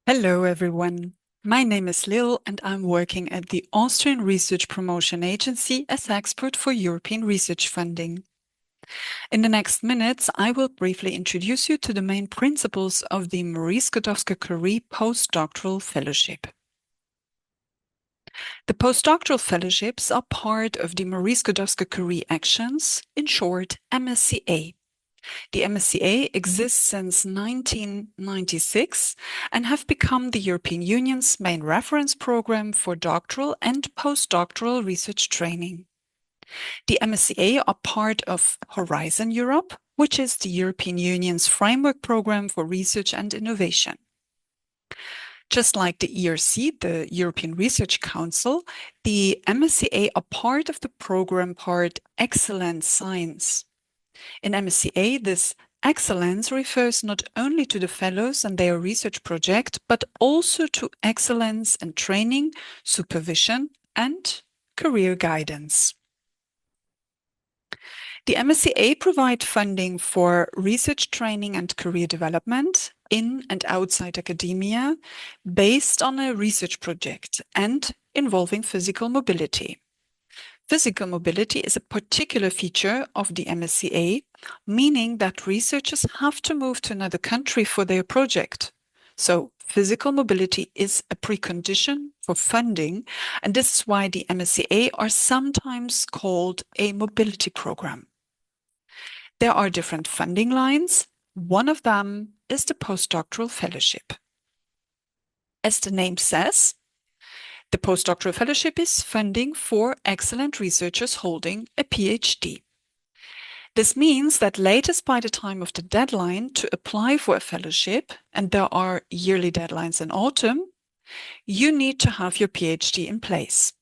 Hello, everyone. My name is Lil, and I'm working at the Austrian Research Promotion Agency as expert for European research funding. In the next minutes, I will briefly introduce you to the main principles of the Marie Skłodowska Curie Postdoctoral Fellowship. The postdoctoral fellowships are part of the Marie Skłodowska Curie Actions, in short, MSCA. The MSCA exists since 1996 and have become the European Union's main reference program for doctoral and postdoctoral research training. The MSCA are part of Horizon Europe, which is the European Union's framework program for research and innovation. Just like the ERC, the European Research Council, the MSCA are part of the program part Excellent Science. In MSCA, this excellence refers not only to the fellows and their research project, but also to excellence in training, supervision, and career guidance. The MSCA provide funding for research training and career development in and outside academia based on a research project and involving physical mobility. Physical mobility is a particular feature of the MSCA, meaning that researchers have to move to another country for their project. So physical mobility is a precondition for funding, and this is why the MSCA are sometimes called a mobility program. There are different funding lines. One of them is the postdoctoral fellowship. As the name says, the postdoctoral fellowship is funding for excellent researchers holding a PhD. This means that latest by the time of the deadline to apply for a fellowship, and there are yearly deadlines in autumn, you need to have your PhD in place.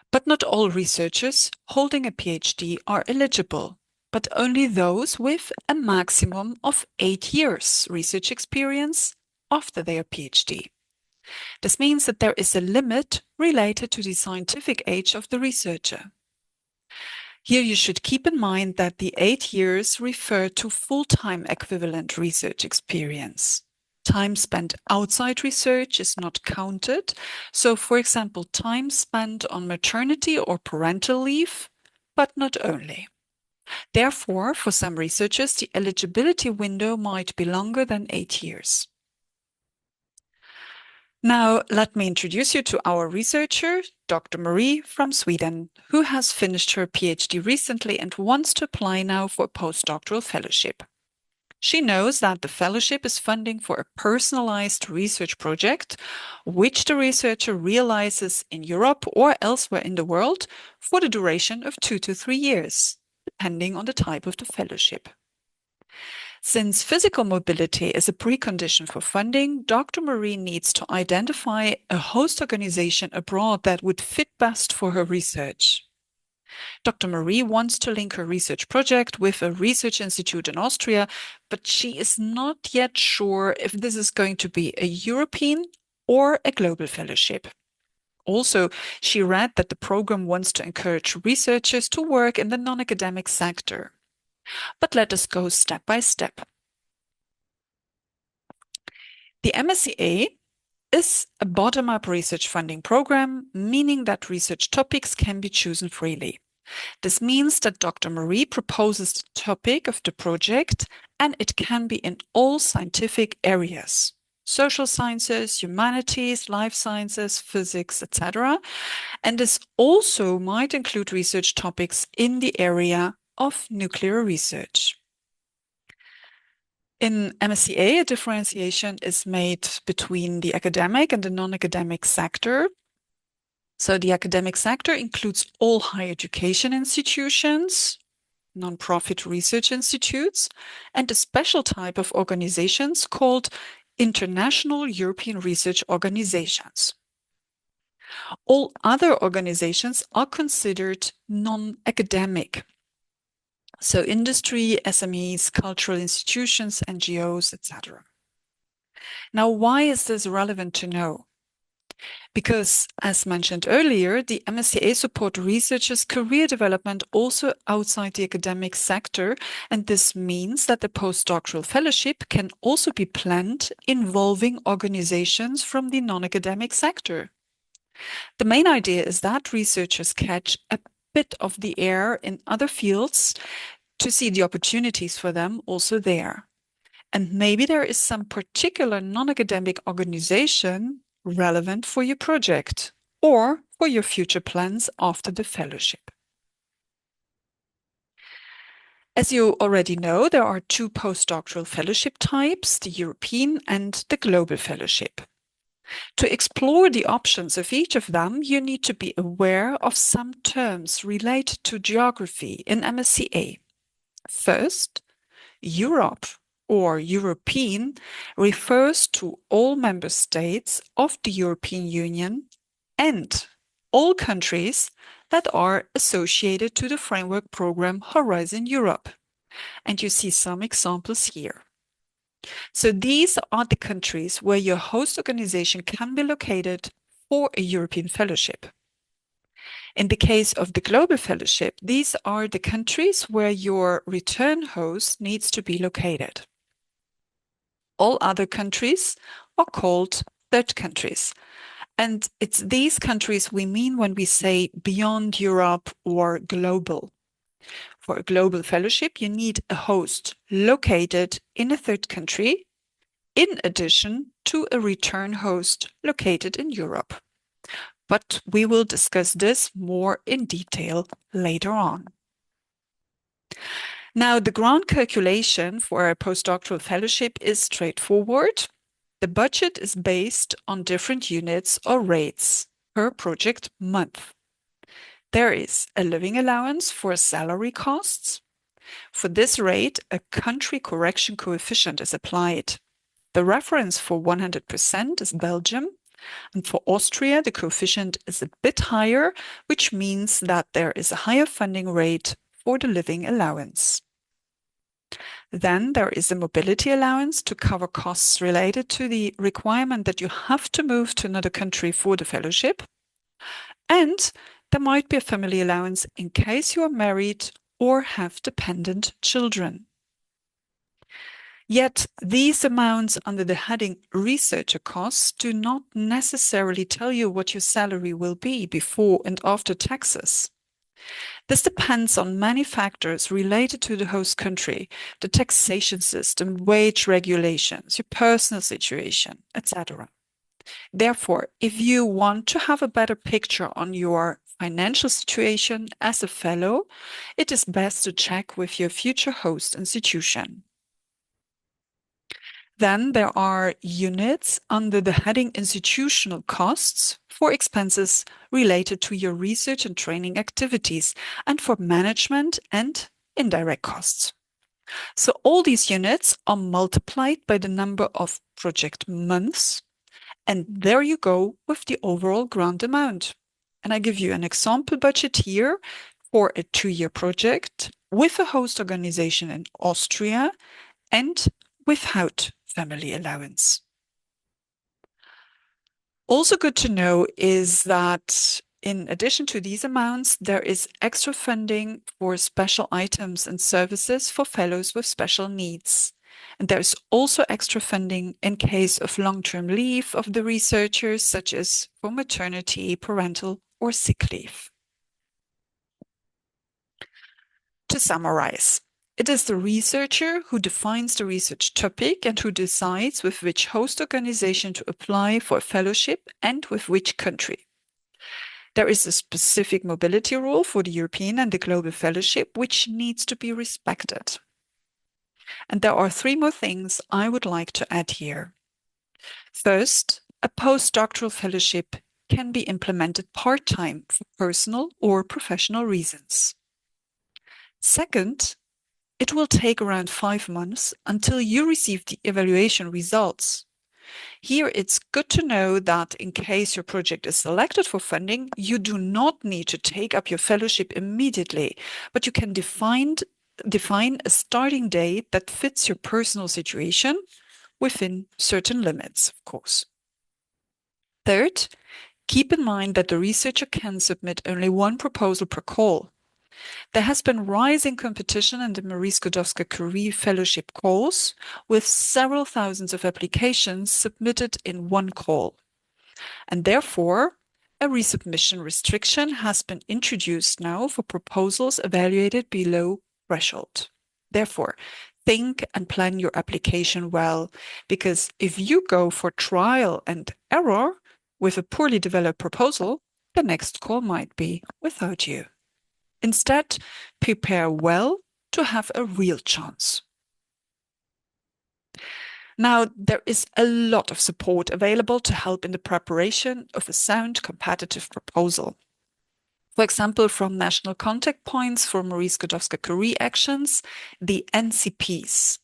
But not all researchers holding a PhD are eligible, but only those with a maximum of 8 years research experience after their PhD. This means that there is a limit related to the scientific age of the researcher. Here you should keep in mind that the 8 years refer to full-time equivalent research experience. Time spent outside research is not counted. So, for example, time spent on maternity or parental leave, but not only. Therefore, for some researchers, the eligibility window might be longer than 8 years. Now, let me introduce you to our researcher, Dr. Marie from Sweden, who has finished her PhD recently and wants to apply now for a postdoctoral fellowship. She knows that the fellowship is funding for a personalized research project, which the researcher realizes in Europe or elsewhere in the world for the duration of 2 to 3 years, depending on the type of the fellowship. Since physical mobility is a precondition for funding, Dr. Marie needs to identify a host organization abroad that would fit best for her research. Dr. Marie wants to link her research project with a research institute in Austria, but she is not yet sure if this is going to be a European or a global fellowship. Also, she read that the program wants to encourage researchers to work in the non-academic sector. But let us go step by step. The MSCA is a bottom-up research funding program, meaning that research topics can be chosen freely. This means that Dr. Marie proposes the topic of the project, and it can be in all scientific areas: social sciences, humanities, life sciences, physics, etc. And this also might include research topics in the area of nuclear research. In MSCA, a differentiation is made between the academic and the non-academic sector. So the academic sector includes all higher education institutions, non-profit research institutes, and a special type of organizations called international European research organizations. All other organizations are considered non-academic. So industry, SMEs, cultural institutions, NGOs, etc. Now, why is this relevant to know? Because, as mentioned earlier, the MSCA support researchers' career development also outside the academic sector, and this means that the postdoctoral fellowship can also be planned involving organizations from the non-academic sector. The main idea is that researchers catch a bit of the air in other fields to see the opportunities for them also there. And maybe there is some particular non-academic organization relevant for your project or for your future plans after the fellowship. As you already know, there are two postdoctoral fellowship types, the European and the Global Fellowship. To explore the options of each of them, you need to be aware of some terms related to geography in MSCA. First, Europe or European refers to all member states of the European Union and all countries that are associated to the framework program Horizon Europe. And you see some examples here. So these are the countries where your host organization can be located for a European fellowship. In the case of the Global Fellowship, these are the countries where your return host needs to be located. All other countries are called third countries. And it's these countries we mean when we say beyond Europe or global. For a global fellowship, you need a host located in a third country, in addition to a return host located in Europe. But we will discuss this more in detail later on. Now, the grant calculation for a postdoctoral fellowship is straightforward. The budget is based on different units or rates per project month. There is a living allowance for salary costs. For this rate, a country correction coefficient is applied. The reference for 100% is Belgium, and for Austria, the coefficient is a bit higher, which means that there is a higher funding rate for the living allowance. Then there is a mobility allowance to cover costs related to the requirement that you have to move to another country for the fellowship. And there might be a family allowance in case you are married or have dependent children. Yet these amounts under the heading researcher costs do not necessarily tell you what your salary will be before and after taxes. This depends on many factors related to the host country, the taxation system, wage regulations, your personal situation, etc. Therefore, if you want to have a better picture on your financial situation as a fellow, it is best to check with your future host institution. Then there are units under the heading institutional costs for expenses related to your research and training activities and for management and indirect costs. So all these units are multiplied by the number of project months, and there you go with the overall grant amount. And I give you an example budget here for a 2-year project with a host organization in Austria and without family allowance. Also good to know is that in addition to these amounts, there is extra funding for special items and services for fellows with special needs. And there's also extra funding in case of long-term leave of the researchers, such as for maternity, parental, or sick leave. To summarize, it is the researcher who defines the research topic and who decides with which host organization to apply for a fellowship and with which country. There is a specific mobility rule for the European and the Global Fellowship, which needs to be respected. And there are 3 more things I would like to add here. First, a postdoctoral fellowship can be implemented part-time for personal or professional reasons. Second, it will take around 5 months until you receive the evaluation results. Here, it's good to know that in case your project is selected for funding, you do not need to take up your fellowship immediately, but you can define a starting date that fits your personal situation within certain limits, of course. Third, keep in mind that the researcher can submit only one proposal per call. There has been rising competition in the Marie Skłodowska Curie Fellowship calls, with several thousands of applications submitted in one call. And therefore, a resubmission restriction has been introduced now for proposals evaluated below threshold. Therefore, think and plan your application well, because if you go for trial and error with a poorly developed proposal, the next call might be without you. Instead, prepare well to have a real chance. Now, there is a lot of support available to help in the preparation of a sound competitive proposal. For example, from national contact points for Marie Skłodowska Curie actions, the NCPs.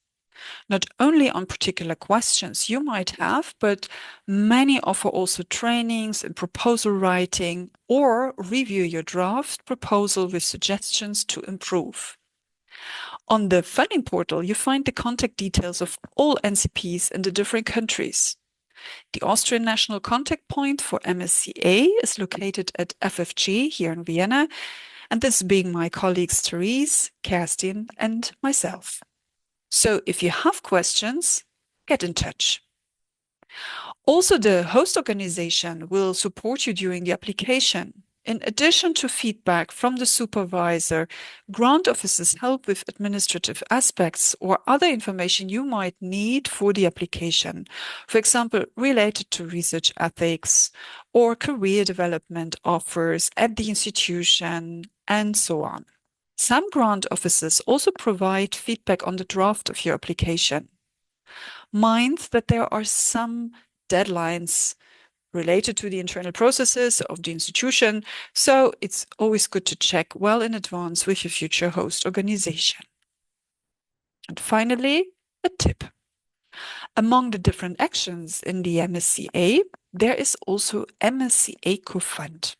Not only on particular questions you might have, but many offer also trainings in proposal writing or review your draft proposal with suggestions to improve. On the funding portal, you find the contact details of all NCPs in the different countries. The Austrian National Contact Point for MSCA is located at FFG here in Vienna, and this being my colleagues Therese, Kerstin, and myself. So if you have questions, get in touch. Also, the host organization will support you during the application. In addition to feedback from the supervisor, grant officers help with administrative aspects or other information you might need for the application, for example, related to research ethics or career development offers at the institution, and so on. Some grant officers also provide feedback on the draft of your application. Mind that there are some deadlines related to the internal processes of the institution, so it's always good to check well in advance with your future host organization. And finally, a tip. Among the different actions in the MSCA, there is also MSCA Co-Fund.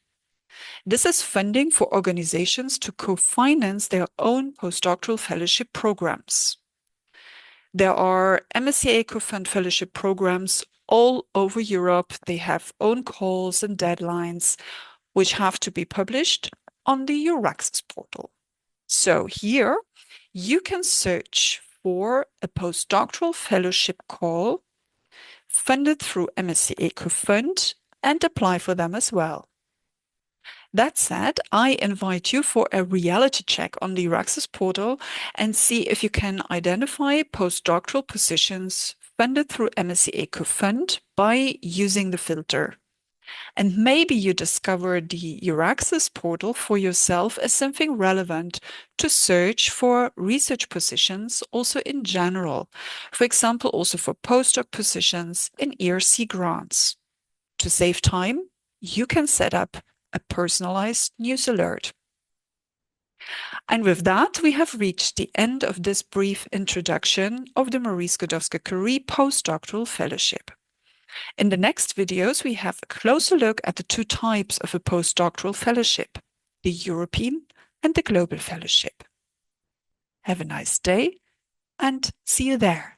This is funding for organizations to co-finance their own postdoctoral fellowship programs. There are MSCA Co-Fund fellowship programs all over Europe. They have own calls and deadlines, which have to be published on the Euraxis portal. So here you can search for a postdoctoral fellowship call funded through MSCA Co-Fund and apply for them as well. That said, I invite you for a reality check on the Euraxis portal and see if you can identify postdoctoral positions funded through MSCA Co-Fund by using the filter. And maybe you discover the Euraxis portal for yourself as something relevant to search for research positions also in general. For example, also for postdoc positions in ERC grants. To save time, you can set up a personalized news alert. And with that, we have reached the end of this brief introduction of the Marie Skłodowska Curie Postdoctoral Fellowship. In the next videos, we have a closer look at the two types of a postdoctoral fellowship, the European and the Global Fellowship. Have a nice day and see you there.